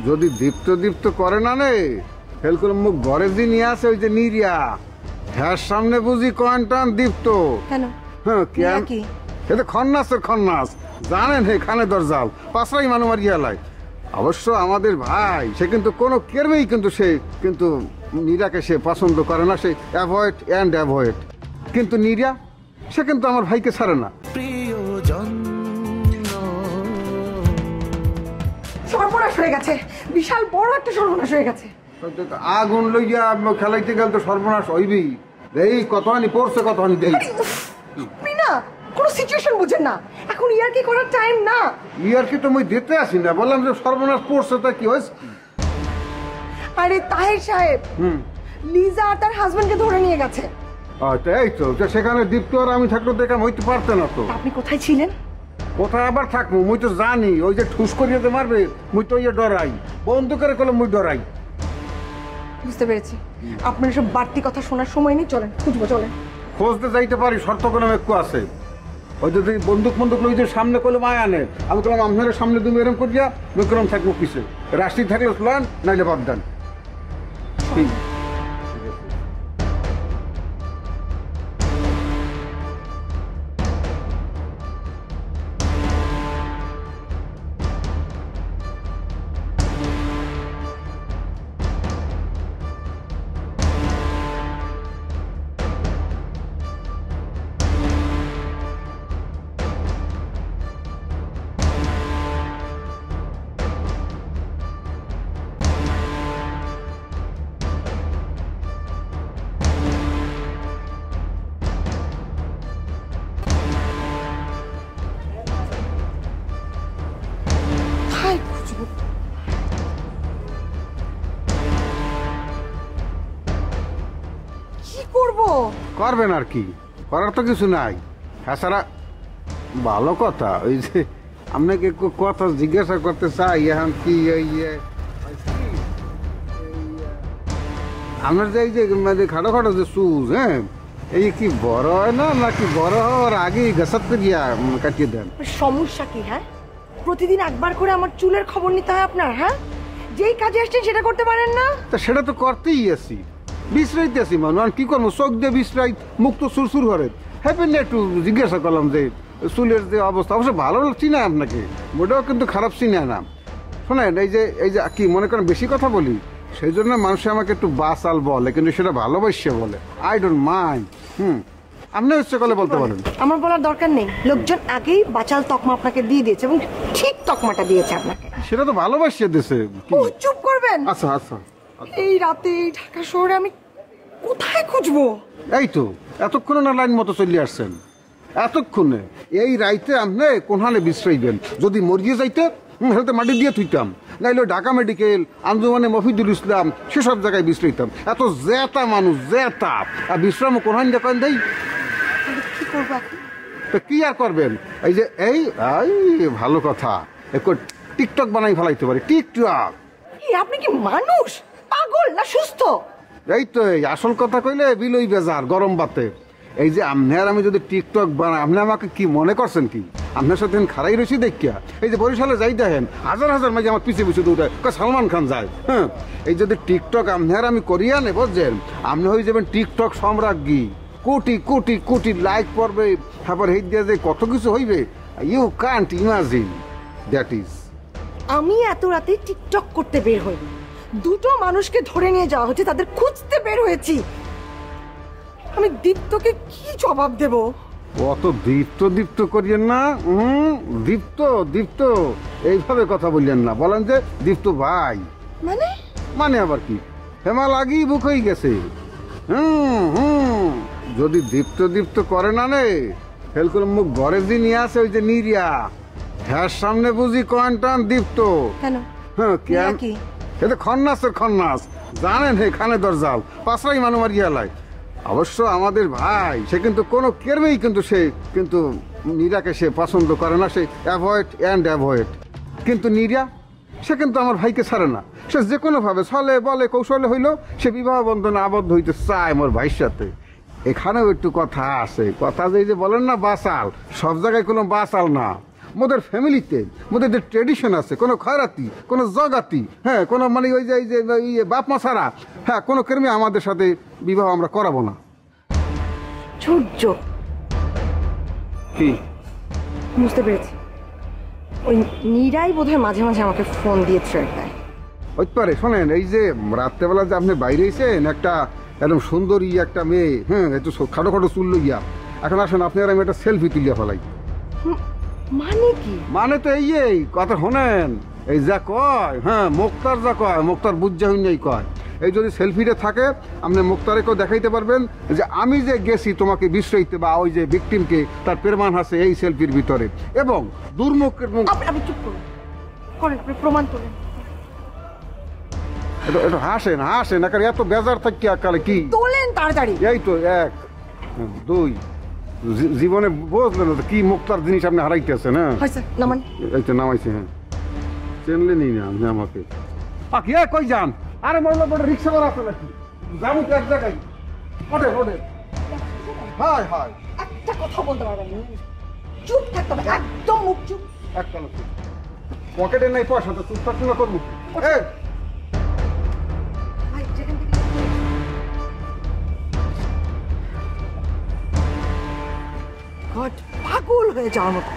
যদি দীপ্ত দীপ্ত করে না নে ফেল করে মুখ ঘরে যে নিয়ে আসে ওই যে নিরিয়া হ্যাঁ সামনে বুঝি কয়েনটান দীপ্ত কেন? হ্যাঁ কেন কি এটা খন্নাসের খন্নাস জানেন হে খানে দরজাল পাঁচরাই মানু মারিয়া লাই। অবশ্য আমাদের ভাই সে কিন্তু কোনো কেরবেই কিন্তু সে কিন্তু নীরাকে সে পছন্দ করে না, সে অ্যাভয়েড অ্যান্ড অ্যাভয়েড। কিন্তু নীরা সে কিন্তু আমার ভাইকে ছাড়ে না। সর্বনাশ হয়ে গেছে, বিশাল বড় একটা সর্বনাশ হয়ে গেছে। আগুন লইয়া খেলাইতে গেলে তো সর্বনাশ হইবি। এই কতখানি পড়ছে কতখানি দেই আপনি না কোনো সিচুয়েশন বুঝেন না, এখন ইয়ার কি করার টাইম না। ইয়ার কি তো মই দিতে আসি না, বললাম যে সর্বনাশ পড়ছে তা কি হয়েছে। আরে তাহের সাহেব, লিজা আর তার হাজবেন্ডকে ধরে নিয়ে গেছে। এই তো সেখানে দীপ্ত আর আমি থাকলে দেখা হইতে পারতে না তো। আপনি কোথায় ছিলেন? কোথায় আবার থাকবো, মুই তো জানি ওই যে ঠুস করিয়ে মারবে মুই তো ইয়ে ডরাই, বন্ধু করে করলে মুই ডরাই। বুঝতে পেরেছি, আপনার সব বাড়তি কথা শোনার সময় নেই, চলেন খুঁজবো, চলেন। খোঁজতে যাইতে পারি, শর্ত কোনো একটু আছে। ওই যদি বন্দুক বন্দুক লই যে সামনে করলে মায় আনে, আমি করলাম আপনার সামনে তুমি এরম করিয়া বিক্রম থাকবো পিছে, রাষ্ট্রী থাকলে প্লান নাইলে বাদ দেন। ঠিক করবেন আর কি, করার তো কিছু নাই। তাছাড়া ভালো কথা ওই যে আপনাকে কথা জিজ্ঞাসা করতে চাই, এখন কি ওই আপনার যে এই যে মানে খাটো খাটো যে সুজ, হ্যাঁ এই কি বড় হয় না নাকি বড় হওয়ার আগেই গাছাতে গিয়া কাটিয়ে দেন? সমস্যা কি? হ্যাঁ, প্রতিদিন একবার করে আমার চুলের খবর নিতে হয় আপনার? হ্যাঁ, যেই কাজে আসছেন সেটা করতে পারেন না? তা সেটা তো করতেই আছি, বিশ্রাইতে আছি মানুষ, আর কি করবো, চোখ দিয়ে বিশ্রাই, মুখ তো সুরসুর করে। হ্যাপেন একটু জিজ্ঞাসা করলাম যে চুলের যে অবস্থা। অবশ্য ভালো চিনে আপনাকে, মোটেও কিন্তু খারাপ চিনে না। শোনেন এই যে কি মনে করেন বেশি কথা বলি, সেই জন্য মানুষ আমাকে একটু বাসাল বলে, কিন্তু সেটা ভালোবাসে বলে। I don't mind. আপনি ইচ্ছে করলে বলতে পারেন, আমার বলার দরকার নেই। লোকজন আগেই বাচাল তকমা আপনাকে দিয়ে দিয়েছে এবং ঠিক তকমাটা দিয়েছে আপনাকে। সেটা তো ভালোবাসিয়ে দিয়েছে। চুপ করবেন? আচ্ছা আচ্ছা, এই রাতে এই ঢাকা শহরে আমি কোথায় খুঁজবো? এই তো এতক্ষণে না লাইন মতো চলে আসছেন, এতক্ষণে এই রাইতে আপনি কোনখানে বিশ্রাইবেন? যদি মরিয়ে যাইতে হেলতে মাটি দিয়ে থুইতাম, নাইলে ঢাকা মেডিকেল, আঞ্জুমানে মফিদুল ইসলাম, সেসব জায়গায় বিশ্রাইতাম। এত জেতা মানুষ, জেতা, আর বিশ্রাম কোনখান দেখেন দেই। কি করবো তো কি আর করবেন? এই যে এই ভালো কথা, একটু টিকটক বানাই ফেলাইতে পারি। টিকটক? আপনি কি মানুষ, পাগল না সুস্থ? এই তো এই আসল কথা কইলে বিলই বেজার গরম বাতে। এই যে আপনার আমি যদি টিকটক বানাই, আপনি আমাকে কি মনে করছেন কি? আপনার সাথে খারাই রয়েছি দেখিয়া, এই যে বরিশালে যাই দেখেন হাজার হাজার মাঝে আমার পিছিয়ে পিছিয়ে দৌড়ায়, সালমান খান যায়। হ্যাঁ, এই যদি টিকটক আপনার আমি করিয়া নে, বুঝছেন, আপনি হয়ে যাবেন টিকটক সম্রাজ্ঞী। কোটি কোটি কোটি লাইক পড়বে, তারপর হেই দিয়ে যে কত কিছু হইবে, you can't imagine that is. আমি এত রাতে টিকটক করতে বের হই, দুটো মানুষকে ধরে নিয়ে যাওয়া হচ্ছে, তাদের খুঁজতে বের হয়েছি। আমি দীপ্তকে কি জবাব দেব? অত দীপ্ত দীপ্ত করিয়েন না। দীপ্ত দীপ্ত এইভাবে কথা বললেন না, বলেন যে দীপ্ত ভাই। মানে আবার কি, হেমা লাগি বুক হয়ে গেছে। যদি দীপ্ত দীপ্ত করে না নে ফেল করে মুখ ঘরে যে নিয়ে আসে ওই যে নিরিয়া হ্যাঁ সামনে বুঝি কয়েনটান দীপ্ত। হ্যাঁ কেন? এটা খন্নাসের খন্নাস, জানেন হে খানে দরজাল পাঁচরাই মানু মারিয়া লাই। অবশ্য আমাদের ভাই সে কিন্তু কোনো কেরবেই কিন্তু সে কিন্তু নীরাকে সে পছন্দ করে না, সে অ্যাভয়েড অ্যান্ড অ্যাভয়েড। কিন্তু নীরা সে কিন্তু আমার ভাইকে ছাড়ে না, সে যে কোনোভাবে ছলে বলে কৌশলে হইল সে বিবাহ বন্ধনে আবদ্ধ হইতে চায় আমার ভাইয়ের সাথে। এখানেও একটু কথা আছে, কথা যে বলেন না বাসাল, সব জায়গায় কোনো বাসাল না। মোদের ফ্যামিলিতে মোদের যে ট্রেডিশন আছে, কোনো খয়রাতি, কোনো জগাতি, হ্যাঁ, কোনো মানে ওই যে বাপ মা ছাড়া, হ্যাঁ, কোনো কর্মী আমাদের সাথে বিবাহ আমরা করাবো না। সূর্য, কি বুঝতে পেরেছি, ওই নীরাই বোধহয় মাঝে মাঝে আমাকে ফোন দিয়ে থ্রেট দেয়। হইতে পারে। শোনেন, এই যে রাত্রেবেলা যে আপনি বাইরে এসেছেন, একটা একদম সুন্দরী একটা মেয়ে, হ্যাঁ, একটু খাটো খাটো চুল লইয়া, এখন আসেন আপনি আর আমি একটা সেলফি তুলিয়া ফেলাই। মানে কি? মানে তো এই কথা শোনেন, এই যা কয়, হ্যাঁ, মুক্তার যা কয়, মুক্তার বুঝা হইনি কয়, এই যদি সেলফিটা থাকে আপনি মুক্তারেকেও দেখাইতে পারবেন যে আমি যে গেছি তোমাকে বিশ্রাইতে, বা ওই যে ভিকটিমকে, তার প্রমাণ আছে এই সেলফির ভিতরে। এবং দুর্মুখের মুখ, আপনি চুপ করুন, করেন, আপনি প্রমাণ করেন। এটা হাসেন হাসেন, একার এত বেজার থাকি আকালে কি তোলেন তাড়াতাড়ি। এই তো 1 2 জীবনে বুঝলেন না তো কি মুক্তার জিনিস আপনি হারাইতেছেন। হ্যাঁ, নামান। এই তো নামাইছে। হ্যাঁ, চেনলে নি না আপনি আমাকে। কে কই যান? আরে মরলো বড় রিক্সা করা আছে নাকি? যাবো তো এক জায়গায়। ওঠে ওঠে। হাই হাই, একটা কথা বলতে পারবেন না, চুপ থাকতে হবে, একদম মুখ চুপ। একটা পকেটে নাই পয়সা, তো চুপ থাকতে না করবো। এই ভাই, যেখান থেকে ঘট পাগল হয়ে যাওয়ার মতো।